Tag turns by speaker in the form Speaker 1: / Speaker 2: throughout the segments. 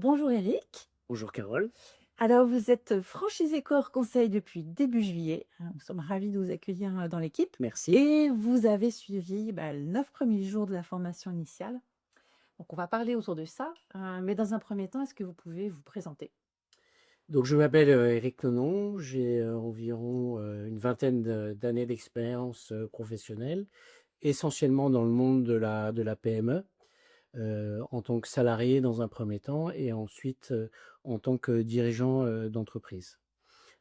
Speaker 1: Bonjour Eric.
Speaker 2: Bonjour Carole.
Speaker 1: Alors vous êtes franchisé Core Conseil depuis début juillet. Nous sommes ravis de vous accueillir dans l'équipe.
Speaker 2: Merci.
Speaker 1: Et vous avez suivi les 9 premiers jours de la formation initiale. Donc on va parler autour de ça. Mais dans un premier temps, est-ce que vous pouvez vous présenter?
Speaker 2: Donc je m'appelle Éric Nonon, j'ai environ une vingtaine d'années d'expérience professionnelle, essentiellement dans le monde de la PME, en tant que salarié dans un premier temps et ensuite en tant que dirigeant d'entreprise,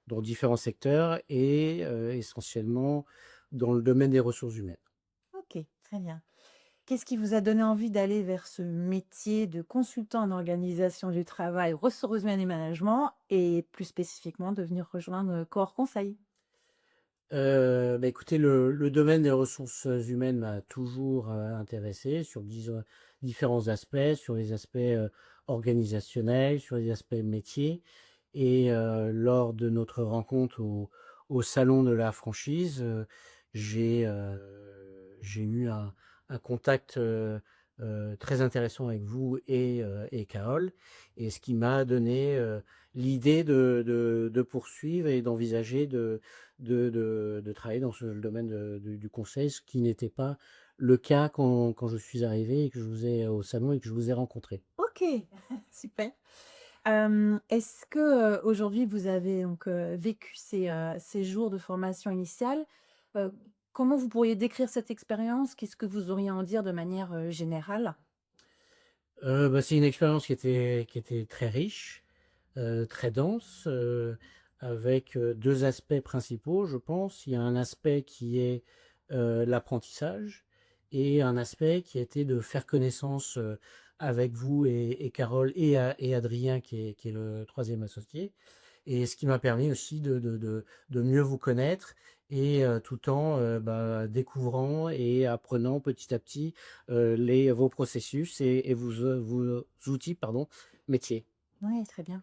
Speaker 2: dans différents secteurs et essentiellement dans le domaine des ressources humaines.
Speaker 1: Ok, très bien. Qu'est-ce qui vous a donné envie d'aller vers ce métier de consultant en organisation du travail, ressources humaines et management, et plus spécifiquement de venir rejoindre Core Conseil?
Speaker 2: Écoutez, le domaine des ressources humaines m'a toujours intéressé sur différents aspects, sur les aspects organisationnels, sur les aspects métiers. Et lors de notre rencontre au salon de la franchise, j'ai eu un contact très intéressant avec vous et Carole, et ce qui m'a donné l'idée de poursuivre et d'envisager de travailler dans ce domaine du conseil, ce qui n'était pas le cas quand je suis arrivé et que je vous ai au salon et que je vous ai rencontré.
Speaker 1: Ok, super. Est-ce que, aujourd'hui vous avez donc, vécu ces jours de formation initiale? Heu, Comment vous pourriez décrire cette expérience? Qu'est-ce que vous auriez à en dire de manière, générale?
Speaker 2: C'est une expérience qui était très riche, très dense, avec 2 aspects principaux, je pense. Il y a un aspect qui est l'apprentissage, et un aspect qui était de faire connaissance avec vous et Carole et Adrien qui est le troisième associé, et ce qui m'a permis aussi de mieux vous connaître, et tout en découvrant et apprenant petit à petit vos processus et vos outils, pardon, métiers.
Speaker 1: Oui, très bien.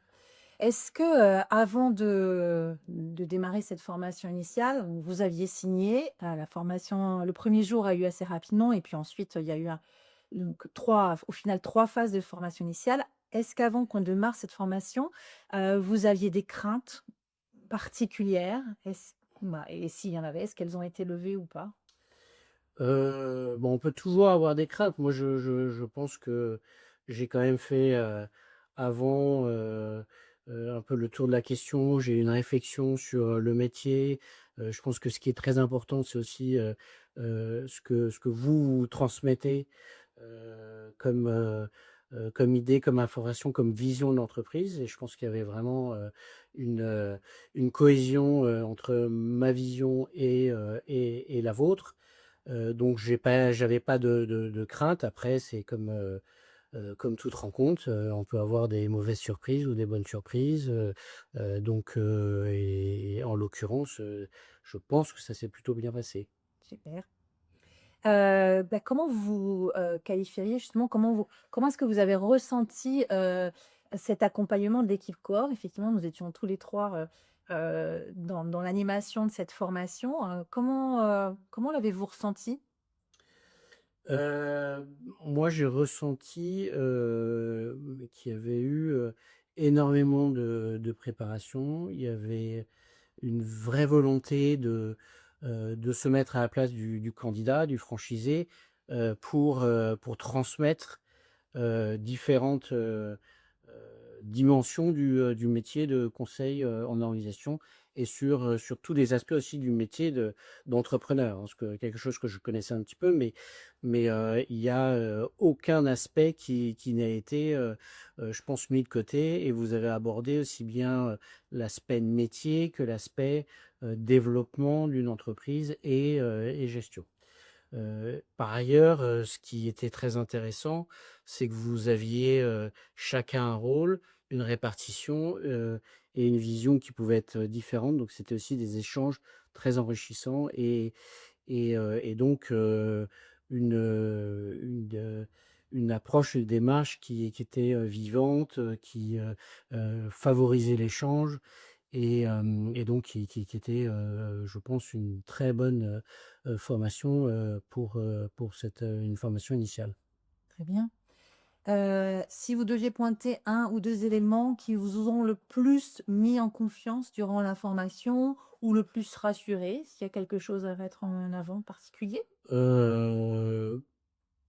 Speaker 1: Est-ce que, avant de démarrer cette formation initiale, vous aviez signé, la formation le premier jour a eu assez rapidement et puis ensuite, il y a eu donc 3 au final 3 phases de formation initiale. Est-ce qu'avant qu'on démarre cette formation, vous aviez des craintes particulières? Et s'il y en avait, est-ce qu'elles ont été levées ou pas?
Speaker 2: On peut toujours avoir des craintes. Moi, je pense que j'ai quand même fait, avant, un peu le tour de la question. J'ai eu une réflexion sur le métier. Je pense que ce qui est très important, c'est aussi, ce que vous transmettez, comme idée, comme information, comme vision de l'entreprise, et je pense qu'il y avait vraiment, une cohésion, entre ma vision et la vôtre. Donc j'avais pas de crainte. Après, c'est comme toute rencontre, on peut avoir des mauvaises surprises ou des bonnes surprises, et en l'occurrence, je pense que ça s'est plutôt bien passé.
Speaker 1: Super. Comment vous, qualifieriez justement, comment est-ce que vous avez ressenti, cet accompagnement de l'équipe Core? Effectivement, nous étions tous les 3 dans l'animation de cette formation. Comment l'avez-vous ressenti?
Speaker 2: Heu, Moi, j'ai ressenti, qu'il y avait eu, énormément de préparation. Il y avait une vraie volonté de se mettre à la place du candidat, du franchisé, pour transmettre différentes dimensions du métier de conseil en organisation, et sur tous les aspects aussi du métier d'entrepreneur, hein. Quelque chose que je connaissais un petit peu, mais il y a aucun aspect qui n'a été, je pense, mis de côté, et vous avez abordé aussi bien l'aspect métier que l'aspect développement d'une entreprise et gestion. Par ailleurs, ce qui était très intéressant, c'est que vous aviez, chacun un rôle, une répartition, et une vision qui pouvait être différente. Donc c'était aussi des échanges très enrichissants, et donc une approche, une démarche qui était vivante, qui favorisait l'échange, et donc qui était, je pense, une très bonne formation, pour une formation initiale.
Speaker 1: Très bien. Si vous deviez pointer un ou 2 éléments qui vous ont le plus mis en confiance durant la formation ou le plus rassuré, s'il y a quelque chose à mettre en avant de particulier?
Speaker 2: Heu,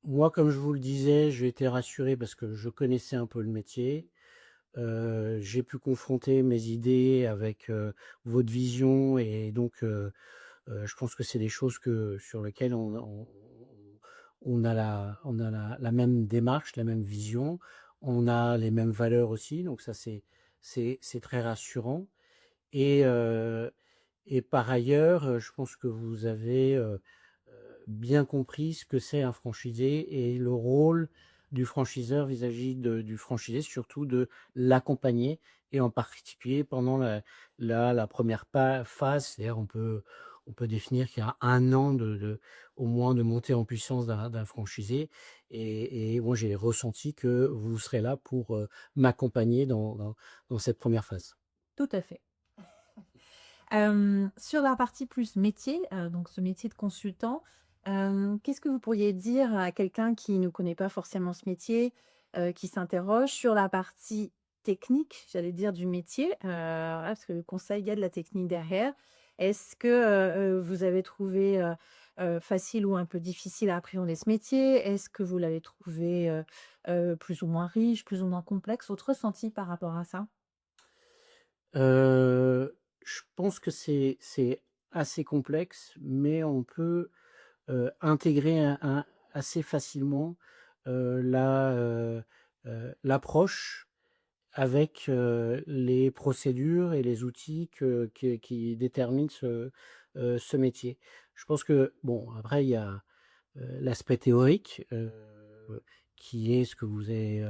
Speaker 2: Moi, comme je vous le disais, j'ai été rassuré parce que je connaissais un peu le métier. J'ai pu confronter mes idées avec, votre vision et donc je pense que c'est des choses sur lesquelles on a la même démarche, la même vision. On a les mêmes valeurs aussi, donc ça c'est très rassurant et heu et par ailleurs, je pense que vous avez, bien compris ce que c'est un franchisé et le rôle du franchiseur vis-à-vis du franchisé, surtout de l'accompagner et en particulier pendant la 1re phase. C'est-à-dire on peut définir qu'il y a 1 an au moins de montée en puissance d'un franchisé et moi j'ai ressenti que vous serez là pour, m'accompagner dans cette 1re phase.
Speaker 1: Tout à fait. Sur la partie plus métier, donc ce métier de consultant, qu'est-ce que vous pourriez dire à quelqu'un qui ne connaît pas forcément ce métier, qui s'interroge sur la partie technique, j'allais dire, du métier? Voilà, parce que le conseil, il y a de la technique derrière. Est-ce que, vous avez trouvé, facile ou un peu difficile à appréhender ce métier? Est-ce que vous l'avez trouvé, plus ou moins riche, plus ou moins complexe? Votre ressenti par rapport à ça?
Speaker 2: Je pense que c'est assez complexe, mais on peut, intégrer assez facilement, l'approche avec, les procédures et les outils qui déterminent ce métier. Je pense que bon, après il y a, l'aspect théorique, qui est ce que vous avez,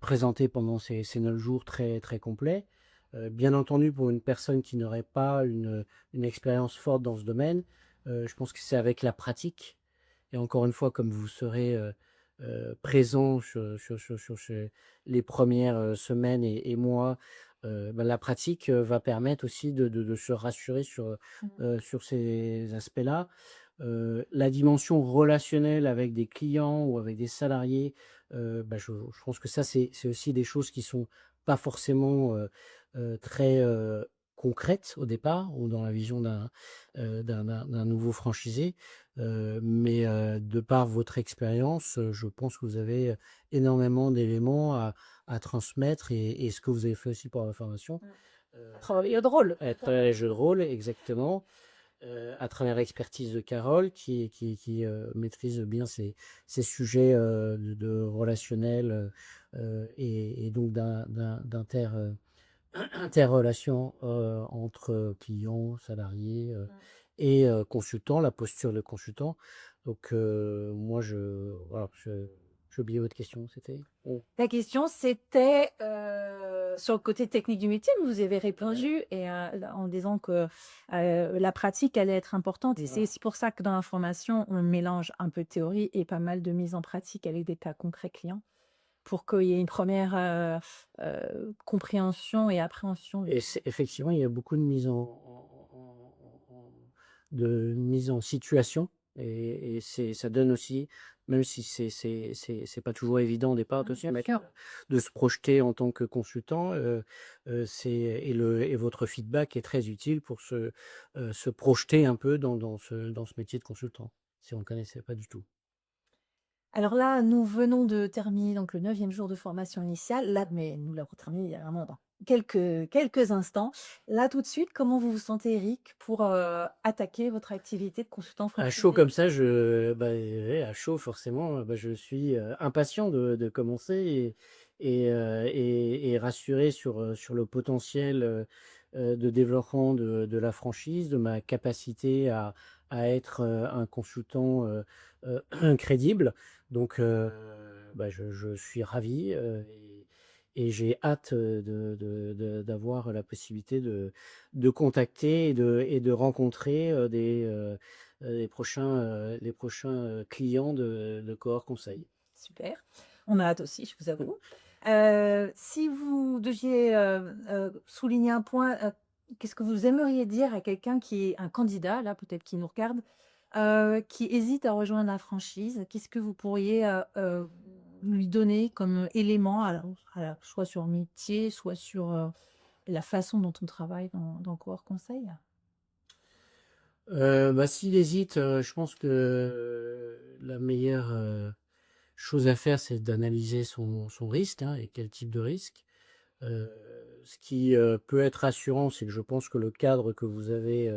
Speaker 2: présenté pendant ces 9 jours très, très complets. Bien entendu, pour une personne qui n'aurait pas une expérience forte dans ce domaine, je pense que c'est avec la pratique et encore une fois, comme vous serez, présent sur les premières semaines et mois, bah, la pratique, va permettre aussi de se rassurer sur ces aspects-là. La dimension relationnelle avec des clients ou avec des salariés, bah, je pense que ça, c'est aussi des choses qui sont pas forcément, très, concrètes au départ ou dans la vision d'un nouveau franchisé. Mais, de par votre expérience, je pense que vous avez, énormément d'éléments à transmettre et ce que vous avez fait aussi pour la formation,
Speaker 1: Travailler de rôle.
Speaker 2: être les jeux de rôle exactement. À travers l'expertise de Carole qui maîtrise bien ces sujets, de relationnel, et donc interrelation, entre clients, salariés, et consultants, la posture de consultant. Donc moi voilà, j'ai oublié votre question, c'était? Oh.
Speaker 1: La question, c'était, sur le côté technique du métier, vous avez
Speaker 2: Ouais.
Speaker 1: répondu et en disant que, la pratique allait être importante et c'est
Speaker 2: Voilà.
Speaker 1: aussi pour ça que dans la formation, on mélange un peu de théorie et pas mal de mise en pratique avec des cas concrets clients pour qu'il y ait une première compréhension et appréhension
Speaker 2: Et c'est effectivement, il y a beaucoup de mise en situation et ça donne aussi, même si c'est pas toujours évident au départ de se
Speaker 1: bien
Speaker 2: mettre,
Speaker 1: sûr.
Speaker 2: de se projeter en tant que consultant, c'est et votre feedback est très utile pour se projeter un peu dans ce métier de consultant, si on ne connaissait pas du tout.
Speaker 1: Alors là, nous venons de terminer donc le 9e jour de formation initiale. Là, mais nous l'avons terminé il y a vraiment dans quelques instants. Là, tout de suite, comment vous vous sentez, Eric, pour, attaquer votre activité de consultant
Speaker 2: À chaud
Speaker 1: franchisé?
Speaker 2: comme ça, bah, ouais, à chaud forcément, bah, je suis, impatient de commencer et rassuré sur le potentiel, de développement de la franchise, de ma capacité à être, un consultant, crédible. Donc bah, je suis ravi, et j'ai hâte, d'avoir la possibilité de contacter et de rencontrer, les prochains, clients de Cohort Conseil.
Speaker 1: Super. On a hâte aussi, je vous avoue. Si vous deviez, souligner un point, qu'est-ce que vous aimeriez dire à quelqu'un qui est un candidat, là, peut-être qui nous regarde, qui hésite à rejoindre la franchise? Qu'est-ce que vous pourriez, lui donner comme élément soit sur le métier, soit sur, la façon dont on travaille dans Cowork Conseil?
Speaker 2: Bah, s'il hésite, je pense que la meilleure, chose à faire, c'est d'analyser son risque, hein, et quel type de risque. Heu, Ce qui, peut être rassurant, c'est que je pense que le cadre que vous avez,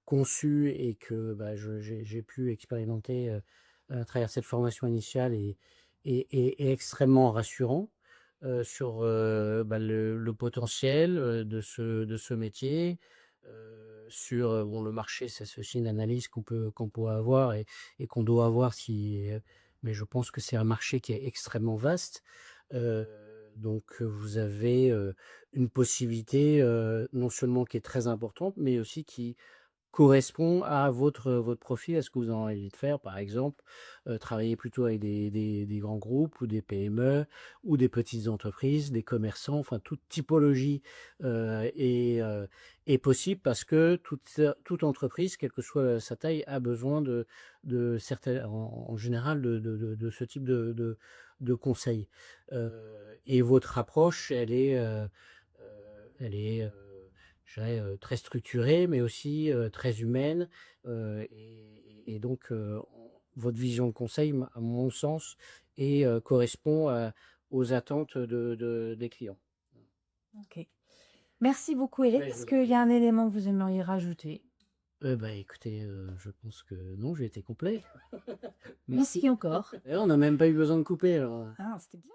Speaker 2: conçu et que, bah, j'ai pu expérimenter, à travers cette formation initiale est extrêmement rassurant, sur, bah, le potentiel, de ce métier, sur, bon, le marché, ça c'est aussi une analyse qu'on pourrait avoir et qu'on doit avoir si, mais je pense que c'est un marché qui est extrêmement vaste. Heu, donc, vous avez, une possibilité, non seulement qui est très importante, mais aussi qui correspond à votre profil, à ce que vous avez envie de faire. Par exemple, travailler plutôt avec des grands groupes ou des PME ou des petites entreprises, des commerçants, enfin toute typologie, est possible parce que toute entreprise, quelle que soit sa taille, a besoin de certains en général de ce type de conseils. Heu et votre approche, elle est, je dirais, très structurée, mais aussi, très humaine, et donc, votre vision de conseil, à mon sens, correspond aux attentes des clients.
Speaker 1: OK. Merci beaucoup Hélène.
Speaker 2: Ouais, je
Speaker 1: Est-ce
Speaker 2: vous en
Speaker 1: qu'il y
Speaker 2: prie.
Speaker 1: a un élément que vous aimeriez rajouter?
Speaker 2: Bah, écoutez, je pense que non, j'ai été complet.
Speaker 1: Merci
Speaker 2: Merci.
Speaker 1: encore.
Speaker 2: D'ailleurs, on n'a même pas eu besoin de couper alors,
Speaker 1: Ah, c'était bien.